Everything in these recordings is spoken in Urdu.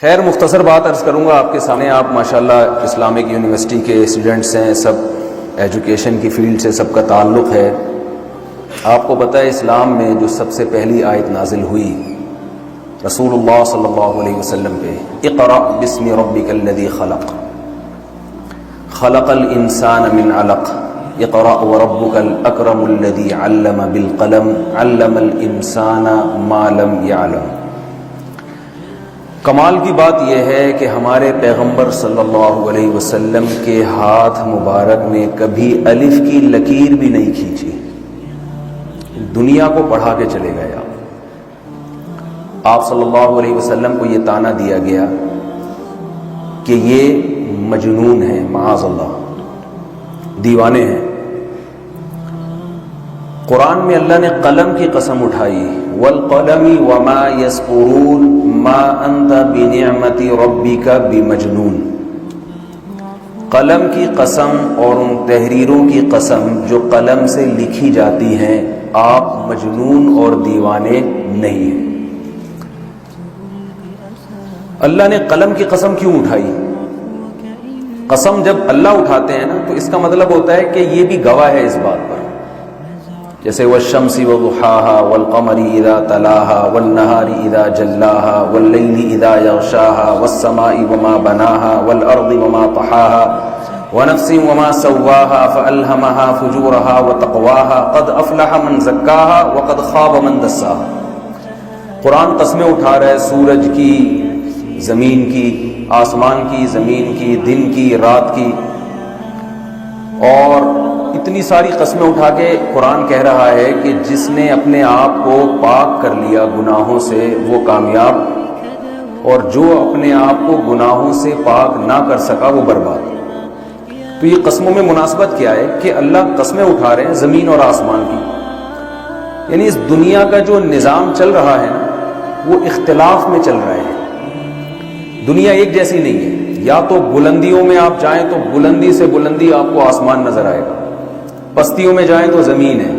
خیر مختصر بات عرض کروں گا آپ کے سامنے. آپ ماشاءاللہ اسلامک یونیورسٹی کے اسٹوڈنٹس ہیں, سب ایجوکیشن کی فیلڈ سے سب کا تعلق ہے. آپ کو پتہ ہے اسلام میں جو سب سے پہلی آیت نازل ہوئی رسول اللہ صلی اللہ علیہ وسلم پہ, اقرأ بسم ربک الذی خلق خلق الانسان من علق اقرأ وربک الاکرم الذی علم بالقلم علم الانسان ما لم یعلم. کمال کی بات یہ ہے کہ ہمارے پیغمبر صلی اللہ علیہ وسلم کے ہاتھ مبارک نے کبھی الف کی لکیر بھی نہیں کھینچی. دنیا کو پڑھا کے چلے گئے. آپ صلی اللہ علیہ وسلم کو یہ طعنہ دیا گیا کہ یہ مجنون ہیں, معاذ اللہ, دیوانے ہیں. قرآن میں اللہ نے قلم کی قسم اٹھائی, والقلم وما یسطرون ما انت بنعمت ربک بمجنون. قلم کی قسم اور ان تحریروں کی قسم جو قلم سے لکھی جاتی ہیں, آپ مجنون اور دیوانے نہیں ہیں. اللہ نے قلم کی قسم کیوں اٹھائی؟ قسم جب اللہ اٹھاتے ہیں نا تو اس کا مطلب ہوتا ہے کہ یہ بھی گواہ ہے اس بات پر. جیسے والشمس وضحاها والقمر اذا تلاها والنهار اذا جلاها والليل اذا يغشاها والسماء وما بناها والارض وما طحاها ونفس وما سواها فالهمها فجورها وتقواها قد افلح من زكاها وقد خاب من دساها. قرآن قسمیں اٹھا رہا ہے سورج کی, زمین کی, آسمان کی, زمین کی, دن کی, رات کی, اور اتنی ساری قسمیں اٹھا کے قرآن کہہ رہا ہے کہ جس نے اپنے آپ کو پاک کر لیا گناہوں سے وہ کامیاب, اور جو اپنے آپ کو گناہوں سے پاک نہ کر سکا وہ برباد. تو یہ قسموں میں مناسبت کیا ہے کہ اللہ قسمیں اٹھا رہے ہیں زمین اور آسمان کی. یعنی اس دنیا کا جو نظام چل رہا ہے نا وہ اختلاف میں چل رہا ہے. دنیا ایک جیسی نہیں ہے. یا تو بلندیوں میں آپ جائیں تو بلندی سے بلندی آپ کو آسمان نظر آئے گا, پستیوں میں جائیں تو زمین ہے,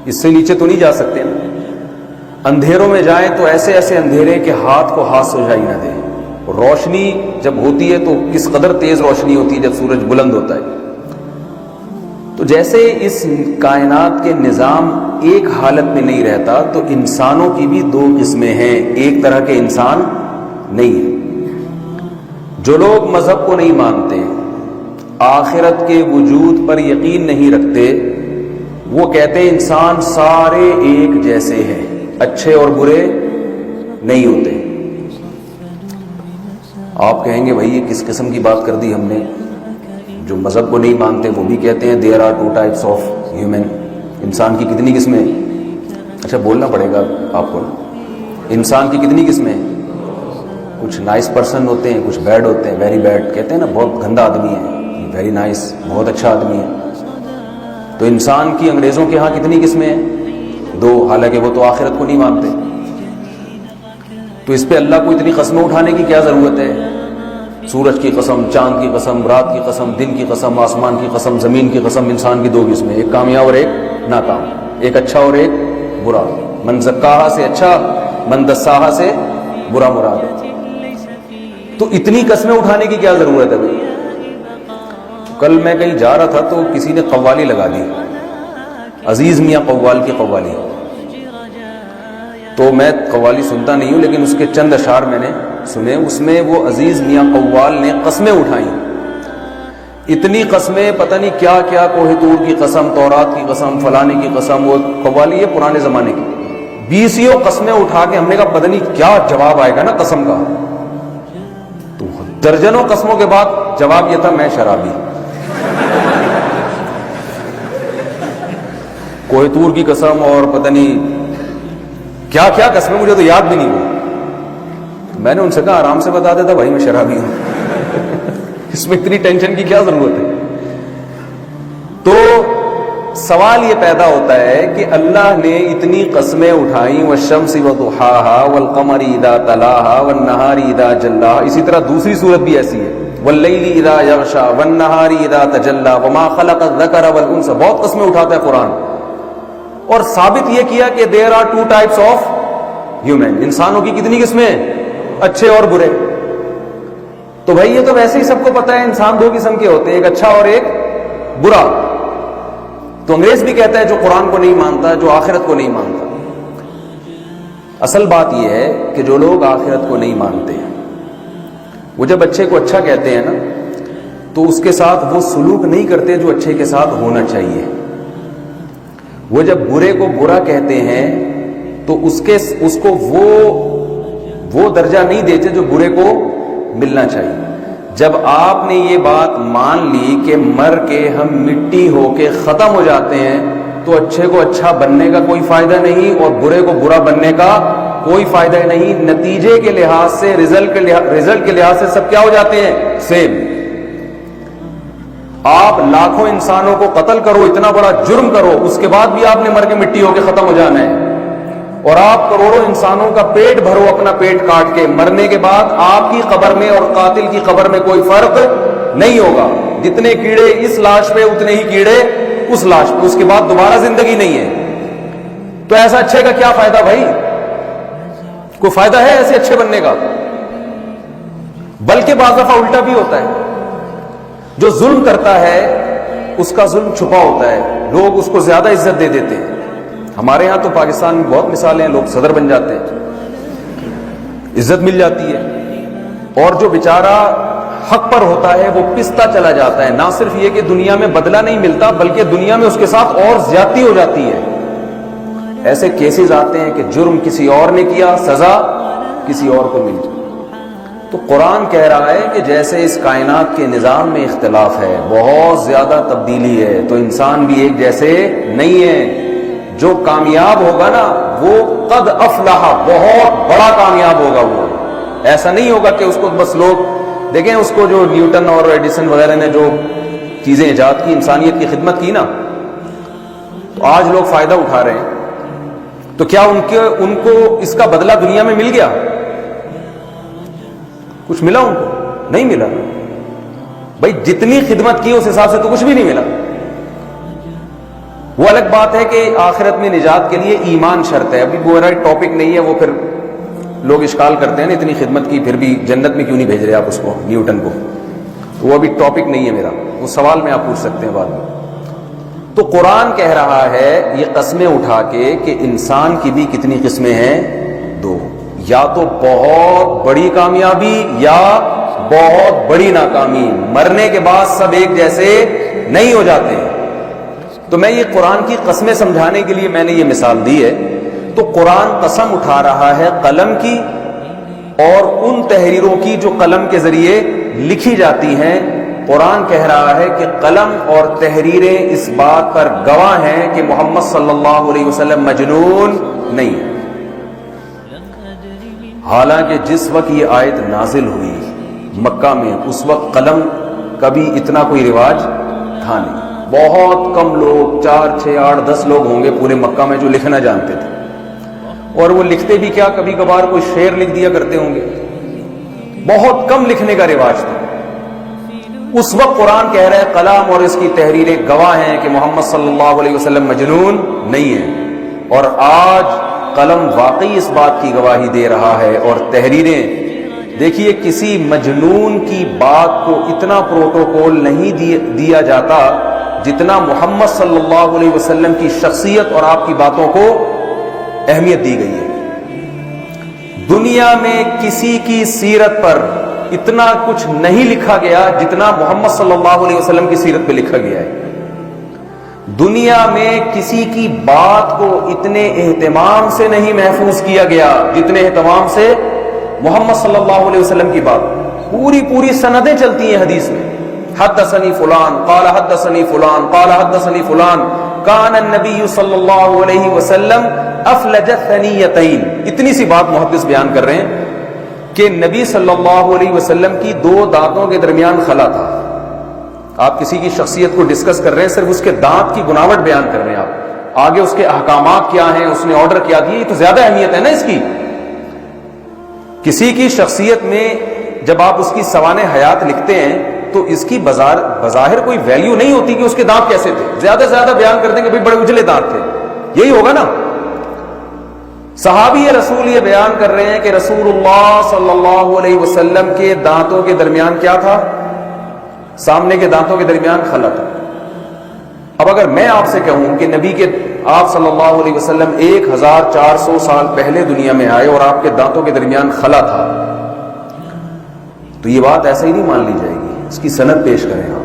اس سے نیچے تو نہیں جا سکتے نا. اندھیروں میں جائیں تو ایسے ایسے اندھیرے کہ ہاتھ کو ہاتھ سجائی نہ دے. روشنی جب ہوتی ہے تو کس قدر تیز روشنی ہوتی ہے جب سورج بلند ہوتا ہے. تو جیسے اس کائنات کے نظام ایک حالت میں نہیں رہتا تو انسانوں کی بھی دو قسمیں ہیں, ایک طرح کے انسان نہیں ہے. جو لوگ مذہب کو نہیں مانتے, آخرت کے وجود پر یقین نہیں رکھتے, وہ کہتے ہیں انسان سارے ایک جیسے ہیں, اچھے اور برے نہیں ہوتے. آپ کہیں گے بھائی یہ کس قسم کی بات کر دی ہم نے. جو مذہب کو نہیں مانتے وہ بھی کہتے ہیں there are two types of human. انسان کی کتنی قسمیں؟ اچھا بولنا پڑے گا آپ کو. انسان کی کتنی قسمیں؟ کچھ نائس پرسن ہوتے ہیں, کچھ بیڈ ہوتے ہیں, ویری بیڈ. کہتے ہیں نا بہت گندا آدمی ہے, ویری نائس, بہت اچھا آدمی ہے. تو انسان کی انگریزوں کے ہاں کتنی قسمیں ہیں؟ دو, حالانکہ وہ تو آخرت کو نہیں مانتے. تو اس پہ اللہ کو اتنی قسمیں اٹھانے کی کیا ضرورت ہے؟ سورج کی قسم, چاند کی قسم, رات کی قسم, دن کی قسم, آسمان کی قسم, زمین کی قسم. انسان کی دو قسمیں, ایک کامیاب اور ایک ناکام, ایک اچھا اور ایک برا. من زکاہا سے اچھا, من دساہا سے برا مراد. تو اتنی قسمیں اٹھانے کی کیا ضرورت ہے بھائی؟ کل میں کہیں جا رہا تھا تو کسی نے قوالی لگا دی, عزیز میاں قوال کی قوالی. تو میں قوالی سنتا نہیں ہوں لیکن اس کے چند اشعار میں نے سنے. اس میں وہ عزیز میاں قوال نے قسمیں اٹھائیں, اتنی قسمیں, پتہ نہیں کیا کیا, کوہ طور کی قسم, تورات کی قسم, فلانے کی قسم. وہ قوالی ہے پرانے زمانے کی. 20 قسمیں اٹھا کے ہم نے کہا پتہ نہیں کیا جواب آئے گا نا قسم کا. تو درجنوں قسموں کے بعد جواب یہ تھا میں شرابی. کوہ طور کی قسم اور پتہ نہیں کیا کیا قسمیں, مجھے تو یاد بھی نہیں ہوئی. میں نے ان سے کہا آرام سے بتا دیتا بھائی میں شرابی ہوں. اس میں اتنی ٹینشن کی کیا ضرورت ہے؟ تو سوال یہ پیدا ہوتا ہے کہ اللہ نے اتنی قسمیں اٹھائیں, والشمس وضحاها والقمر اذا تلاها والنهار اذا جلاها. اسی طرح دوسری صورت بھی ایسی ہے, واللیل اذا یغشا والنهار اذا تجلی وما خلق الذکر والانثى. بہت قسمیں اٹھاتا ہے قرآن, اور ثابت یہ کیا کہ there are two types of human. انسانوں کی کتنی قسمیں؟ اچھے اور برے. تو بھائی یہ تو ویسے ہی سب کو پتا ہے انسان دو قسم کے ہوتے ہیں، ایک اچھا اور ایک برا. تو انگریز بھی کہتا ہے جو قرآن کو نہیں مانتا، جو آخرت کو نہیں مانتا. اصل بات یہ ہے کہ جو لوگ آخرت کو نہیں مانتے ہیں وہ جب اچھے کو اچھا کہتے ہیں نا تو اس کے ساتھ وہ سلوک نہیں کرتے جو اچھے کے ساتھ ہونا چاہیے. وہ جب برے کو برا کہتے ہیں تو اس کو وہ درجہ نہیں دیتے جو برے کو ملنا چاہیے. جب آپ نے یہ بات مان لی کہ مر کے ہم مٹی ہو کے ختم ہو جاتے ہیں تو اچھے کو اچھا بننے کا کوئی فائدہ نہیں اور برے کو برا بننے کا کوئی فائدہ نہیں. نتیجے کے لحاظ سے، رزلٹ کے لحاظ سے سب کیا ہو جاتے ہیں؟ سیم. آپ لاکھوں انسانوں کو قتل کرو، اتنا بڑا جرم کرو، اس کے بعد بھی آپ نے مر کے مٹی ہو کے ختم ہو جانا ہے. اور آپ کروڑوں انسانوں کا پیٹ بھرو اپنا پیٹ کاٹ کے، مرنے کے بعد آپ کی قبر میں اور قاتل کی قبر میں کوئی فرق نہیں ہوگا. جتنے کیڑے اس لاش پہ اتنے ہی کیڑے اس لاش پہ، اس کے بعد دوبارہ زندگی نہیں ہے. تو ایسا اچھے کا کیا فائدہ بھائی؟ کوئی فائدہ ہے ایسے اچھے بننے کا؟ بلکہ بعض دفعہ الٹا بھی ہوتا ہے. جو ظلم کرتا ہے اس کا ظلم چھپا ہوتا ہے، لوگ اس کو زیادہ عزت دے دیتے ہیں. ہمارے ہاں تو پاکستان میں بہت مثالیں ہیں، لوگ صدر بن جاتے ہیں، عزت مل جاتی ہے، اور جو بیچارہ حق پر ہوتا ہے وہ پستا چلا جاتا ہے. نہ صرف یہ کہ دنیا میں بدلہ نہیں ملتا بلکہ دنیا میں اس کے ساتھ اور زیادتی ہو جاتی ہے. ایسے کیسز آتے ہیں کہ جرم کسی اور نے کیا، سزا کسی اور کو مل جائے. تو قرآن کہہ رہا ہے کہ جیسے اس کائنات کے نظام میں اختلاف ہے، بہت زیادہ تبدیلی ہے، تو انسان بھی ایک جیسے نہیں ہے. جو کامیاب ہوگا نا وہ قد افلح، بہت بڑا کامیاب ہوگا. وہ ایسا نہیں ہوگا کہ اس کو بس لوگ دیکھیں، اس کو جو نیوٹن اور ایڈیسن وغیرہ نے جو چیزیں ایجاد کی، انسانیت کی خدمت کی نا، تو آج لوگ فائدہ اٹھا رہے ہیں. تو کیا ان کو اس کا بدلہ دنیا میں مل گیا؟ کچھ ملا ان کو؟ نہیں ملا. بھائی جتنی خدمت کی اس حساب سے تو کچھ بھی نہیں ملا. وہ الگ بات ہے کہ آخرت میں نجات کے لیے ایمان شرط ہے. ابھی وہ میرا ٹاپک نہیں ہے، وہ پھر لوگ اشکال کرتے ہیں نا، اتنی خدمت کی پھر بھی جنت میں کیوں نہیں بھیج رہے آپ اس کو، نیوٹن کو. وہ ابھی ٹاپک نہیں ہے میرا، وہ سوال میں آپ پوچھ سکتے ہیں بعد میں. تو قرآن کہہ رہا ہے یہ قسمیں اٹھا کے کہ انسان کی بھی کتنی قسمیں ہیں؟ دو. یا تو بہت بڑی کامیابی یا بہت بڑی ناکامی. مرنے کے بعد سب ایک جیسے نہیں ہو جاتے ہیں. تو میں یہ قرآن کی قسمیں سمجھانے کے لیے میں نے یہ مثال دی ہے. تو قرآن قسم اٹھا رہا ہے قلم کی اور ان تحریروں کی جو قلم کے ذریعے لکھی جاتی ہیں. قرآن کہہ رہا ہے کہ قلم اور تحریریں اس بات پر گواہ ہیں کہ محمد صلی اللہ علیہ وسلم مجنون نہیں ہے. حالانکہ جس وقت یہ آیت نازل ہوئی مکہ میں، اس وقت قلم کا بھی اتنا کوئی رواج تھا نہیں. بہت کم لوگ، 4 6 8 10 لوگ ہوں گے پورے مکہ میں جو لکھنا جانتے تھے. اور وہ لکھتے بھی کیا، کبھی کبھار کوئی شعر لکھ دیا کرتے ہوں گے. بہت کم لکھنے کا رواج تھا. اس وقت قرآن کہہ رہا ہے قلم اور اس کی تحریریں گواہ ہیں کہ محمد صلی اللہ علیہ وسلم مجنون نہیں ہے. اور آج قلم واقعی اس بات کی گواہی دے رہا ہے اور تحریریں. دیکھیے کسی مجنون کی بات کو اتنا پروٹوکول نہیں دیا جاتا جتنا محمد صلی اللہ علیہ وسلم کی شخصیت اور آپ کی باتوں کو اہمیت دی گئی ہے. دنیا میں کسی کی سیرت پر اتنا کچھ نہیں لکھا گیا جتنا محمد صلی اللہ علیہ وسلم کی سیرت پہ لکھا گیا ہے. دنیا میں کسی کی بات کو اتنے اہتمام سے نہیں محفوظ کیا گیا جتنے اہتمام سے محمد صلی اللہ علیہ وسلم کی بات. پوری سندیں چلتی ہیں حدیث میں. حدثنی فلان قال حدثنی فلان قال حدثنی فلان کان النبی صلی اللہ علیہ وسلم افلج الثنیتین. اتنی سی بات محدث بیان کر رہے ہیں کہ نبی صلی اللہ علیہ وسلم کی 2 دانتوں کے درمیان خلا تھا. آپ کسی کی شخصیت کو ڈسکس کر رہے ہیں، صرف اس کے دانت کی بناوٹ بیان کر رہے ہیں. آپ آگے اس کے احکامات کیا ہیں، اس نے آرڈر کیا دیے، یہ تو زیادہ اہمیت ہے نا اس کی. کسی کی شخصیت میں جب آپ اس کی سوانح حیات لکھتے ہیں تو اس کی بظاہر کوئی ویلیو نہیں ہوتی کہ اس کے دانت کیسے تھے. زیادہ سے زیادہ بیان کر دیں کہ بھائی بڑے اجلے دانت تھے، یہی ہوگا نا. صحابی رسول یہ بیان کر رہے ہیں کہ رسول اللہ صلی اللہ علیہ وسلم کے دانتوں کے درمیان کیا تھا؟ سامنے کے دانتوں کے درمیان خلا تھا۔ اب اگر میں آپ سے کہوں کہ نبی کے آپ صلی اللہ علیہ وسلم 1400 سال پہلے دنیا میں آئے اور آپ کے دانتوں کے درمیان خلا تھا، تو یہ بات ایسے ہی نہیں مان لی جائے گی، اس کی سند پیش کریں آپ۔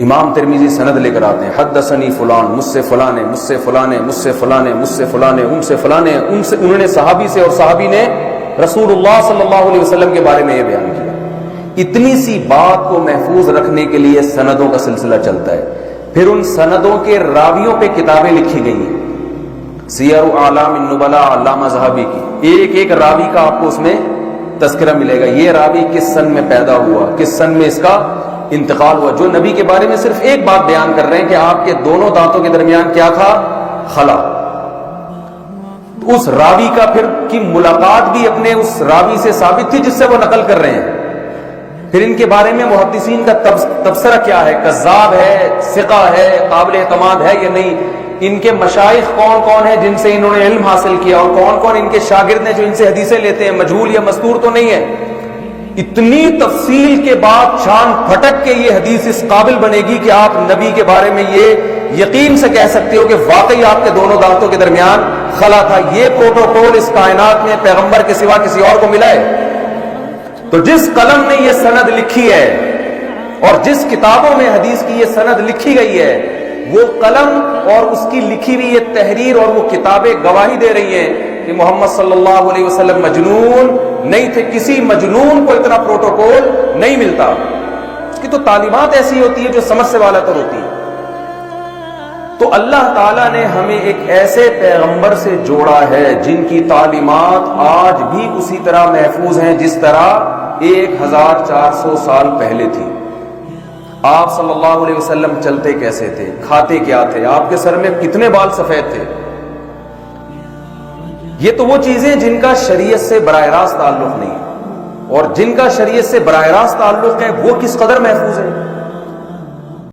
امام ترمذی سند لے کر آتے ہیں، حدثنی فلان، مجھ سے فلاں نے، مجھ سے فلاں نے، مجھ سے فلاں نے، مجھ سے فلاں نے، ان سے فلاں نے، انہوں نے صحابی سے، اور صحابی نے رسول اللہ صلی اللہ علیہ وسلم کے بارے میں یہ بیان کیا۔ اتنی سی بات کو محفوظ رکھنے کے لیے سندوں کا سلسلہ چلتا ہے، پھر ان سندوں کے راویوں پہ کتابیں لکھی گئی ہیں، سیر اعلام النبلاء علامہ ذہبی کی، ایک ایک راوی کا آپ کو اس میں تذکرہ ملے گا، یہ راوی کس سن میں پیدا ہوا، کس سن میں اس کا انتقال ہوا، جو نبی کے بارے میں صرف ایک بات بیان کر رہے ہیں کہ آپ کے دونوں دانتوں کے درمیان کیا تھا؟ خلا۔ اس راوی کا پھر کی ملاقات بھی اپنے اس راوی سے ثابت تھی جس سے وہ نقل کر رہے ہیں۔ پھر ان کے بارے میں محدثین کا تبصرہ کیا ہے، کذاب ہے، ثقہ ہے، قابل اعتماد ہے یا نہیں، ان کے مشائخ کون کون ہیں جن سے انہوں نے علم حاصل کیا، اور کون کون ان کے شاگرد ہیں جو ان سے حدیثیں لیتے ہیں، مجہول یا مستور تو نہیں ہے۔ اتنی تفصیل کے بعد چھان پھٹک کے یہ حدیث اس قابل بنے گی کہ آپ نبی کے بارے میں یہ یقین سے کہہ سکتے ہو کہ واقعی آپ کے دونوں دانتوں کے درمیان خلا تھا۔ یہ پروٹوکول اس کائنات میں پیغمبر کے سوا کسی اور کو ملا ہے؟ تو جس قلم نے یہ سند لکھی ہے اور جس کتابوں میں حدیث کی یہ سند لکھی گئی ہے، وہ قلم اور اس کی لکھی ہوئی یہ تحریر اور وہ کتابیں گواہی دے رہی ہیں کہ محمد صلی اللہ علیہ وسلم مجنون نہیں تھے۔ کسی مجنون کو اتنا پروٹوکول نہیں ملتا، اس کی تو تعلیمات ایسی ہوتی ہے جو سمجھ سے والا تر ہوتی ہے۔ تو اللہ تعالیٰ نے ہمیں ایک ایسے پیغمبر سے جوڑا ہے جن کی تعلیمات آج بھی اسی طرح محفوظ ہیں جس طرح 1400 سال پہلے تھی۔ آپ صلی اللہ علیہ وسلم چلتے کیسے تھے، کھاتے کیا تھے، آپ کے سر میں کتنے بال سفید تھے، یہ تو وہ چیزیں جن کا شریعت سے براہ راست تعلق نہیں ہے، اور جن کا شریعت سے براہ راست تعلق ہے وہ کس قدر محفوظ ہے۔